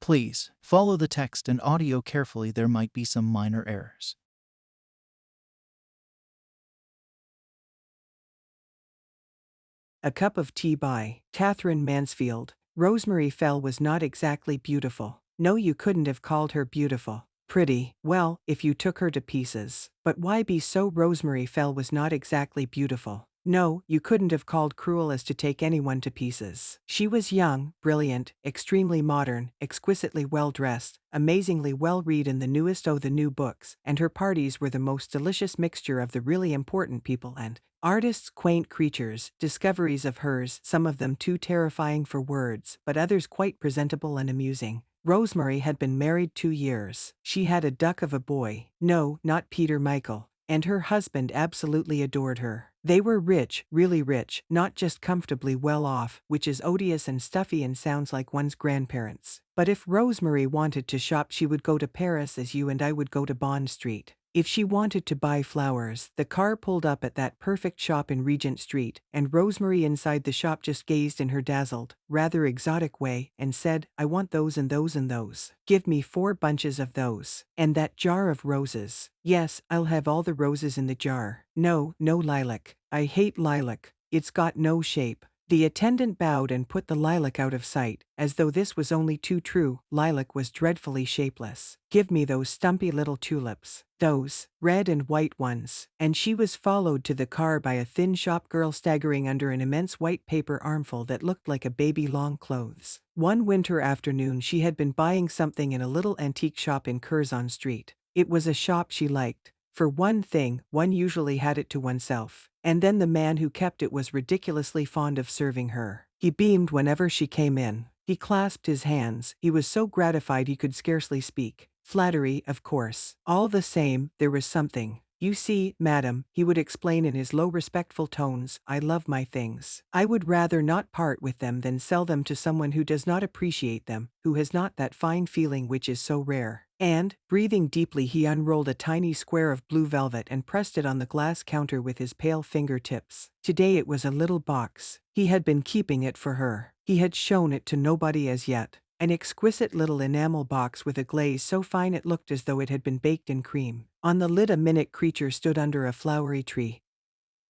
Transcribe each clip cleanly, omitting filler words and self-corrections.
Please, follow the text and audio carefully, there might be some minor errors. A Cup of Tea by Katherine Mansfield. Rosemary Fell was not exactly beautiful. No, you couldn't have called her beautiful. Pretty, well, if you took her to pieces. But why be so? Rosemary Fell was not exactly beautiful. No, you couldn't have called cruel as to take anyone to pieces. She was young, brilliant, extremely modern, exquisitely well-dressed, amazingly well-read in the newest the new books, and her parties were the most delicious mixture of the really important people and artists, quaint creatures, discoveries of hers, some of them too terrifying for words, but others quite presentable and amusing. Rosemary had been married 2 years. She had a duck of a boy. No, not Peter Michael. And her husband absolutely adored her. They were rich, really rich, not just comfortably well off, which is odious and stuffy and sounds like one's grandparents. But if Rosemary wanted to shop, she would go to Paris as you and I would go to Bond Street. If she wanted to buy flowers, the car pulled up at that perfect shop in Regent Street, and Rosemary inside the shop just gazed in her dazzled, rather exotic way and said, "I want those and those and those. Give me 4 bunches of those. And that jar of roses. Yes, I'll have all the roses in the jar. No, no lilac. I hate lilac. It's got no shape." The attendant bowed and put the lilac out of sight, as though this was only too true. Lilac was dreadfully shapeless. "Give me those stumpy little tulips. Those red and white ones." And she was followed to the car by a thin shop girl staggering under an immense white paper armful that looked like a baby-long clothes. One winter afternoon she had been buying something in a little antique shop in Curzon Street. It was a shop she liked. For one thing, one usually had it to oneself. And then the man who kept it was ridiculously fond of serving her. He beamed whenever she came in. He clasped his hands. He was so gratified he could scarcely speak. Flattery, of course. All the same, there was something. "You see, madam," he would explain in his low respectful tones, "I love my things. I would rather not part with them than sell them to someone who does not appreciate them, who has not that fine feeling which is so rare." And, breathing deeply, he unrolled a tiny square of blue velvet and pressed it on the glass counter with his pale fingertips. Today it was a little box. He had been keeping it for her. He had shown it to nobody as yet. An exquisite little enamel box with a glaze so fine it looked as though it had been baked in cream. On the lid a minute creature stood under a flowery tree.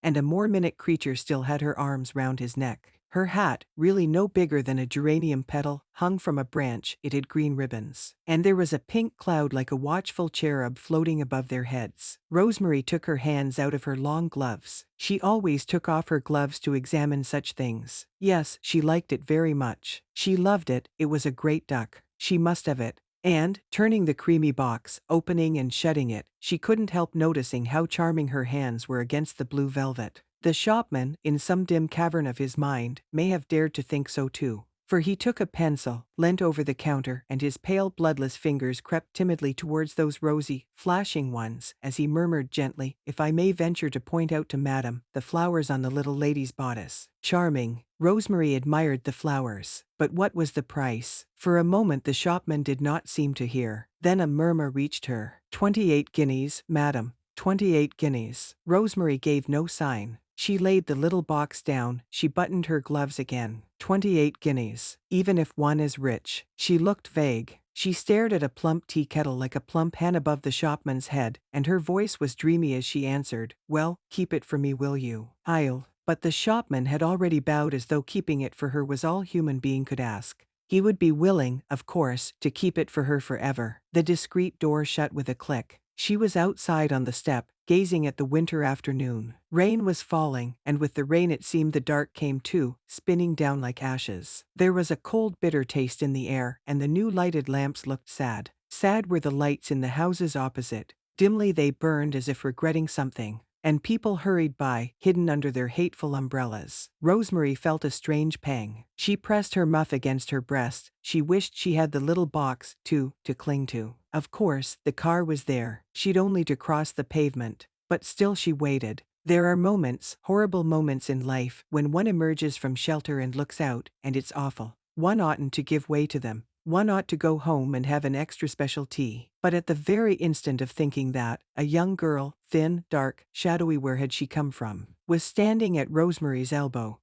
And a more minute creature still had her arms round his neck. Her hat, really no bigger than a geranium petal, hung from a branch. It had green ribbons. And there was a pink cloud like a watchful cherub floating above their heads. Rosemary took her hands out of her long gloves. She always took off her gloves to examine such things. Yes, she liked it very much. She loved it. It was a great duck. She must have it. And, turning the creamy box, opening and shutting it, she couldn't help noticing how charming her hands were against the blue velvet. The shopman, in some dim cavern of his mind, may have dared to think so too. For he took a pencil, leant over the counter, and his pale bloodless fingers crept timidly towards those rosy, flashing ones, as he murmured gently, "If I may venture to point out to madam, the flowers on the little lady's bodice." Charming. Rosemary admired the flowers. But what was the price? For a moment the shopman did not seem to hear. Then a murmur reached her. 28 guineas, madam. 28 guineas. Rosemary gave no sign. She laid the little box down. She buttoned her gloves again. 28 guineas. Even if one is rich. She looked vague. She stared at a plump tea kettle like a plump hen above the shopman's head, and her voice was dreamy as she answered, "Well, keep it for me, will you?" "I'll." But the shopman had already bowed as though keeping it for her was all human being could ask. He would be willing, of course, to keep it for her forever. The discreet door shut with a click. She was outside on the step, gazing at the winter afternoon. Rain was falling, and with the rain it seemed the dark came too, spinning down like ashes. There was a cold bitter taste in the air, and the new lighted lamps looked sad. Sad were the lights in the houses opposite. Dimly they burned as if regretting something. And people hurried by, hidden under their hateful umbrellas. Rosemary felt a strange pang. She pressed her muff against her breast. She wished she had the little box, too, to cling to. Of course, the car was there. She'd only to cross the pavement. But still she waited. There are moments, horrible moments in life, when one emerges from shelter and looks out, and it's awful. One oughtn't to give way to them. One ought to go home and have an extra special tea. But at the very instant of thinking that, a young girl, thin, dark, shadowy, where had she come from, was standing at Rosemary's elbow.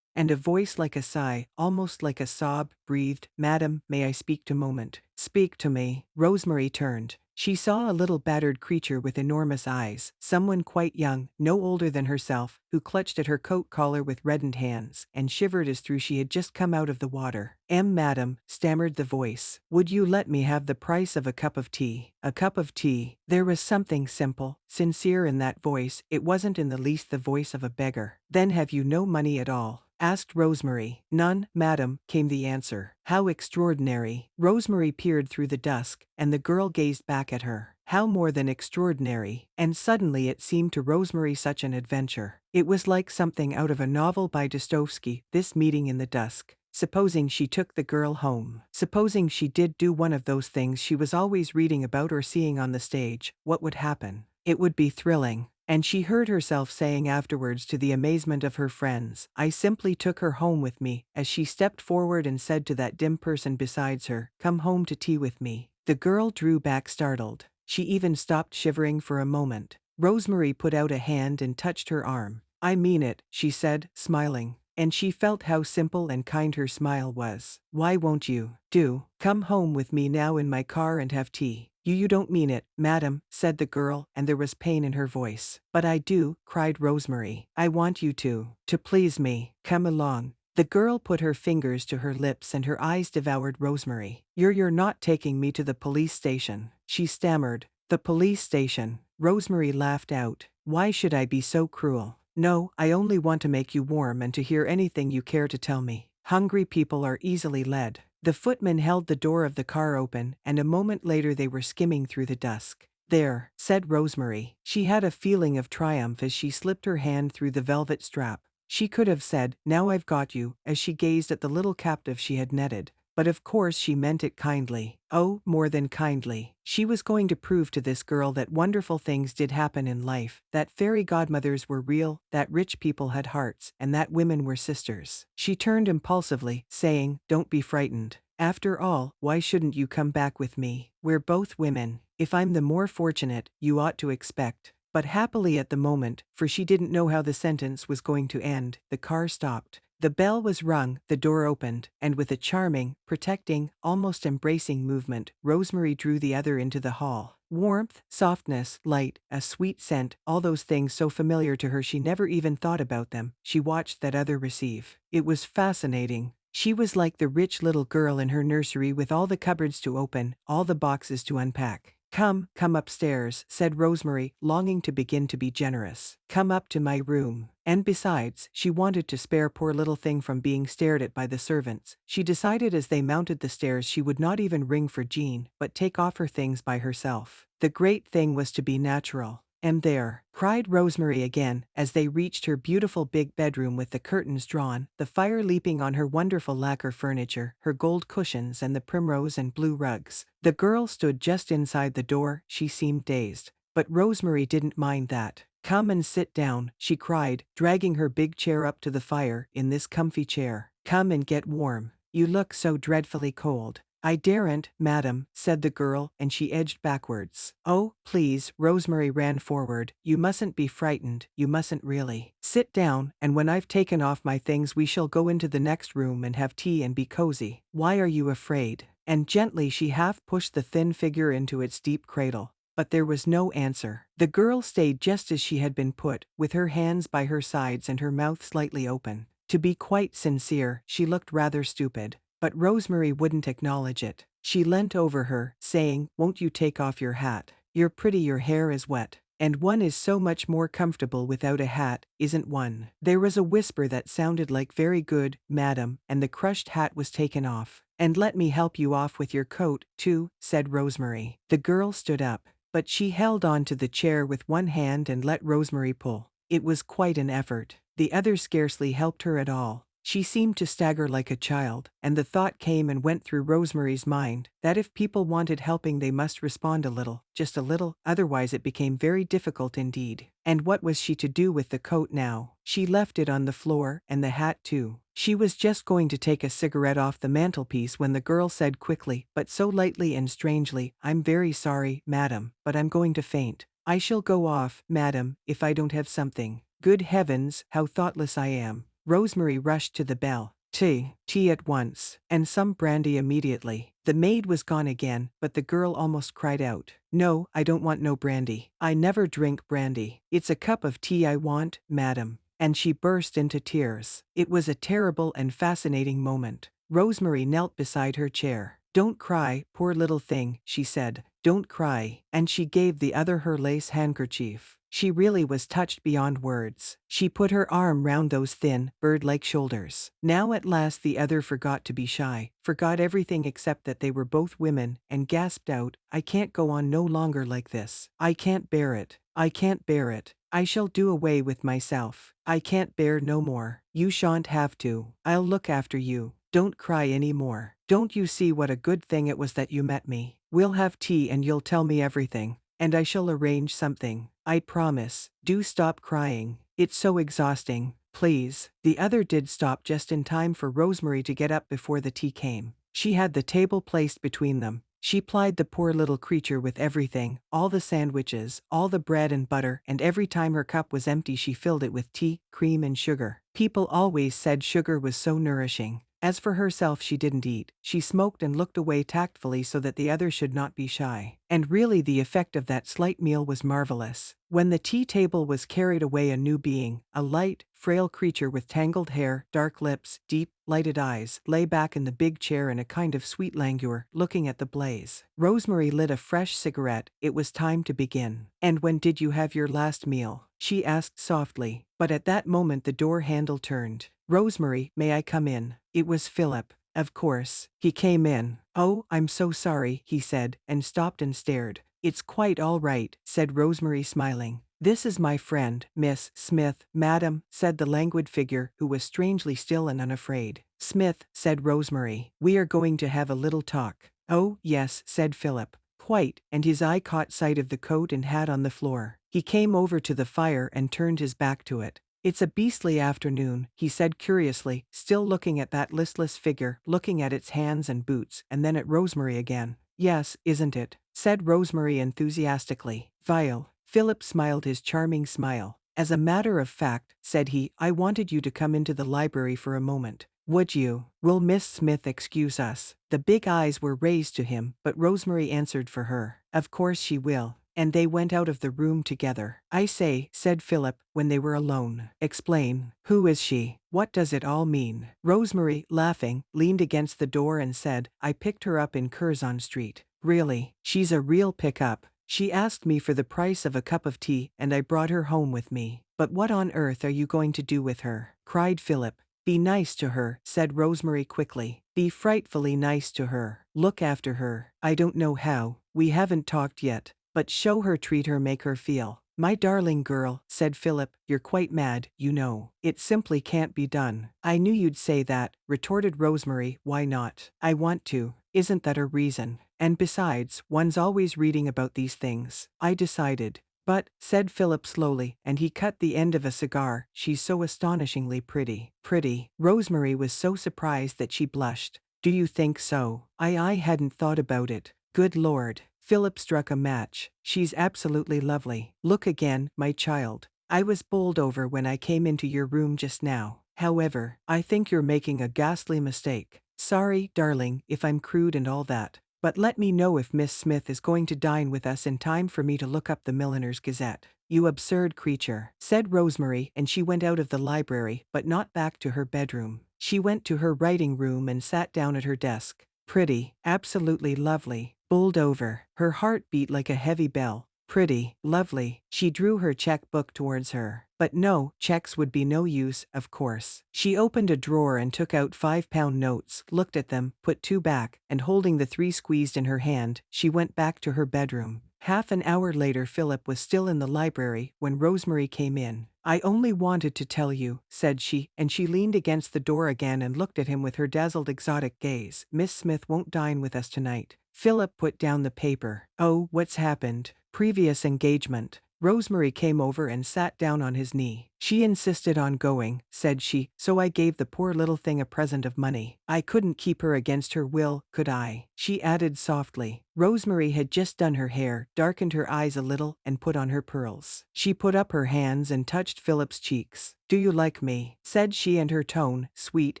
and a voice like a sigh, almost like a sob, breathed, "Madam, may I speak to moment?" "Speak to me." Rosemary turned. She saw a little battered creature with enormous eyes, someone quite young, no older than herself, who clutched at her coat collar with reddened hands, and shivered as though she had just come out of the water. Madam," stammered the voice, "would you let me have the price of a cup of tea?" A cup of tea. There was something simple, sincere in that voice. It wasn't in the least the voice of a beggar. "Then have you no money at all?" asked Rosemary. "None, madam," came the answer. "How extraordinary." Rosemary peered through the dusk, and the girl gazed back at her. How more than extraordinary, and suddenly it seemed to Rosemary such an adventure. It was like something out of a novel by Dostoevsky, this meeting in the dusk. Supposing she took the girl home. Supposing she did do one of those things she was always reading about or seeing on the stage, what would happen? It would be thrilling. And she heard herself saying afterwards to the amazement of her friends, "I simply took her home with me," as she stepped forward and said to that dim person beside her, "Come home to tea with me." The girl drew back startled. She even stopped shivering for a moment. Rosemary put out a hand and touched her arm. "I mean it," she said, smiling. And she felt how simple and kind her smile was. "Why won't you? Do come home with me now in my car and have tea." You don't mean it, madam," said the girl, and there was pain in her voice. "But I do," cried Rosemary. "I want you to please me. Come along." The girl put her fingers to her lips and her eyes devoured Rosemary. You're not taking me to the police station," she stammered. "The police station." Rosemary laughed out. "Why should I be so cruel? No, I only want to make you warm and to hear anything you care to tell me. Hungry people are easily led." The footman held the door of the car open, and a moment later they were skimming through the dusk. "There," said Rosemary. She had a feeling of triumph as she slipped her hand through the velvet strap. She could have said, "Now I've got you," as she gazed at the little captive she had netted. But of course she meant it kindly. Oh, more than kindly. She was going to prove to this girl that wonderful things did happen in life, that fairy godmothers were real, that rich people had hearts, and that women were sisters. She turned impulsively, saying, "Don't be frightened. After all, why shouldn't you come back with me? We're both women. If I'm the more fortunate, you ought to expect." But happily at the moment, for she didn't know how the sentence was going to end, the car stopped. The bell was rung, the door opened, and with a charming, protecting, almost embracing movement, Rosemary drew the other into the hall. Warmth, softness, light, a sweet scent, all those things so familiar to her she never even thought about them, she watched that other receive. It was fascinating. She was like the rich little girl in her nursery with all the cupboards to open, all the boxes to unpack. Come upstairs," said Rosemary, longing to begin to be generous. "Come up to my room." And besides, she wanted to spare poor little thing from being stared at by the servants. She decided as they mounted the stairs she would not even ring for Jean, but take off her things by herself. The great thing was to be natural. "And there," cried Rosemary again, as they reached her beautiful big bedroom with the curtains drawn, the fire leaping on her wonderful lacquer furniture, her gold cushions and the primrose and blue rugs. The girl stood just inside the door, she seemed dazed. But Rosemary didn't mind that. "Come and sit down," she cried, dragging her big chair up to the fire, "in this comfy chair. Come and get warm. You look so dreadfully cold." "I daren't, madam," said the girl, and she edged backwards. "Oh, please," Rosemary ran forward, "you mustn't be frightened, you mustn't really. Sit down, and when I've taken off my things we shall go into the next room and have tea and be cozy. Why are you afraid?" And gently she half pushed the thin figure into its deep cradle. But there was no answer. The girl stayed just as she had been put, with her hands by her sides and her mouth slightly open. To be quite sincere, she looked rather stupid. But Rosemary wouldn't acknowledge it. She leant over her, saying, "Won't you take off your hat? You're pretty, your hair is wet. And one is so much more comfortable without a hat, isn't one?" There was a whisper that sounded like "Very good, madam," and the crushed hat was taken off. "And let me help you off with your coat, too," said Rosemary. The girl stood up. But she held on to the chair with one hand and let Rosemary pull. It was quite an effort. The other scarcely helped her at all. She seemed to stagger like a child, and the thought came and went through Rosemary's mind that if people wanted helping they must respond a little, just a little, otherwise it became very difficult indeed. And what was she to do with the coat now? She left it on the floor, and the hat too. She was just going to take a cigarette off the mantelpiece when the girl said quickly, but so lightly and strangely, "I'm very sorry, madam, but I'm going to faint. I shall go off, madam, if I don't have something." Good heavens, how thoughtless I am. Rosemary rushed to the bell. Tea at once, and some brandy immediately. The maid was gone again, but the girl almost cried out. No, I don't want no brandy. I never drink brandy. It's a cup of tea I want, madam. And she burst into tears. It was a terrible and fascinating moment. Rosemary knelt beside her chair. Don't cry, poor little thing, she said. Don't cry. And she gave the other her lace handkerchief. She really was touched beyond words. She put her arm round those thin, bird-like shoulders. Now at last the other forgot to be shy, forgot everything except that they were both women, and gasped out, I can't go on no longer like this. I can't bear it. I can't bear it. I shall do away with myself. I can't bear no more. You shan't have to. I'll look after you. Don't cry any more. Don't you see what a good thing it was that you met me? We'll have tea and you'll tell me everything. And I shall arrange something. I promise. Do stop crying. It's so exhausting. Please. The other did stop just in time for Rosemary to get up before the tea came. She had the table placed between them. She plied the poor little creature with everything, all the sandwiches, all the bread and butter, and every time her cup was empty she filled it with tea, cream and sugar. People always said sugar was so nourishing. As for herself, she didn't eat. She smoked and looked away tactfully so that the other should not be shy. And really the effect of that slight meal was marvelous. When the tea table was carried away, a new being, a light, frail creature with tangled hair, dark lips, deep, lighted eyes, lay back in the big chair in a kind of sweet languor, looking at the blaze. Rosemary lit a fresh cigarette. It was time to begin. And when did you have your last meal? She asked softly. But at that moment the door handle turned. Rosemary, may I come in? It was Philip. Of course. He came in. Oh, I'm so sorry, he said, and stopped and stared. It's quite all right, said Rosemary, smiling. This is my friend, Miss Smith. Madam, said the languid figure, who was strangely still and unafraid. Smith, said Rosemary. We are going to have a little talk. Oh, yes, said Philip. Quite, and his eye caught sight of the coat and hat on the floor. He came over to the fire and turned his back to it. It's a beastly afternoon, he said curiously, still looking at that listless figure, looking at its hands and boots, and then at Rosemary again. Yes, isn't it? Said Rosemary enthusiastically. Vile. Philip smiled his charming smile. As a matter of fact, said he, I wanted you to come into the library for a moment. Would you? Will Miss Smith excuse us? The big eyes were raised to him, but Rosemary answered for her. Of course she will. And they went out of the room together. I say, said Philip, when they were alone. Explain. Who is she? What does it all mean? Rosemary, laughing, leaned against the door and said, I picked her up in Curzon Street. Really? She's a real pick-up. She asked me for the price of a cup of tea, and I brought her home with me. But what on earth are you going to do with her? Cried Philip. Be nice to her, said Rosemary quickly. Be frightfully nice to her. Look after her. I don't know how. We haven't talked yet. But show her, treat her, make her feel. My darling girl, said Philip, you're quite mad, you know. It simply can't be done. I knew you'd say that, retorted Rosemary. Why not? I want to. Isn't that a reason? And besides, one's always reading about these things. I decided. But, said Philip slowly, and he cut the end of a cigar, she's so astonishingly pretty. Pretty. Rosemary was so surprised that she blushed. Do you think so? I hadn't thought about it. Good Lord. Philip struck a match. She's absolutely lovely. Look again, my child. I was bowled over when I came into your room just now. However, I think you're making a ghastly mistake. Sorry, darling, if I'm crude and all that. But let me know if Miss Smith is going to dine with us in time for me to look up the Milliner's Gazette. You absurd creature, said Rosemary, and she went out of the library, but not back to her bedroom. She went to her writing room and sat down at her desk. Pretty, absolutely lovely. Bowled over. Her heart beat like a heavy bell. Pretty, lovely. She drew her checkbook towards her. But no, checks would be no use, of course. She opened a drawer and took out £5 notes, looked at them, put 2 back, and holding the 3 squeezed in her hand, she went back to her bedroom. Half an hour later Philip was still in the library when Rosemary came in. I only wanted to tell you, said she, and she leaned against the door again and looked at him with her dazzled exotic gaze. Miss Smith won't dine with us tonight. Philip put down the paper. Oh, what's happened? Previous engagement. Rosemary came over and sat down on his knee. She insisted on going, said she, so I gave the poor little thing a present of money. I couldn't keep her against her will, could I? She added softly. Rosemary had just done her hair, darkened her eyes a little, and put on her pearls. She put up her hands and touched Philip's cheeks. "Do you like me?" said she, and her tone, sweet,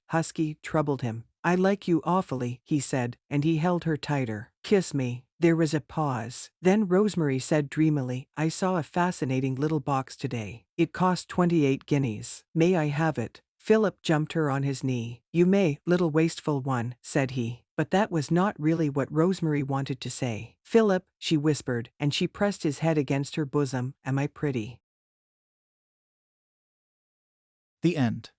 husky, troubled him. "I like you awfully," he said, and he held her tighter. "Kiss me." There was a pause. Then Rosemary said dreamily, "I saw a fascinating little box today. It cost 28 guineas. May I have it?" Philip jumped her on his knee. "You may, little wasteful one," said he. But that was not really what Rosemary wanted to say. "Philip," she whispered, and she pressed his head against her bosom, "am I pretty?" The end.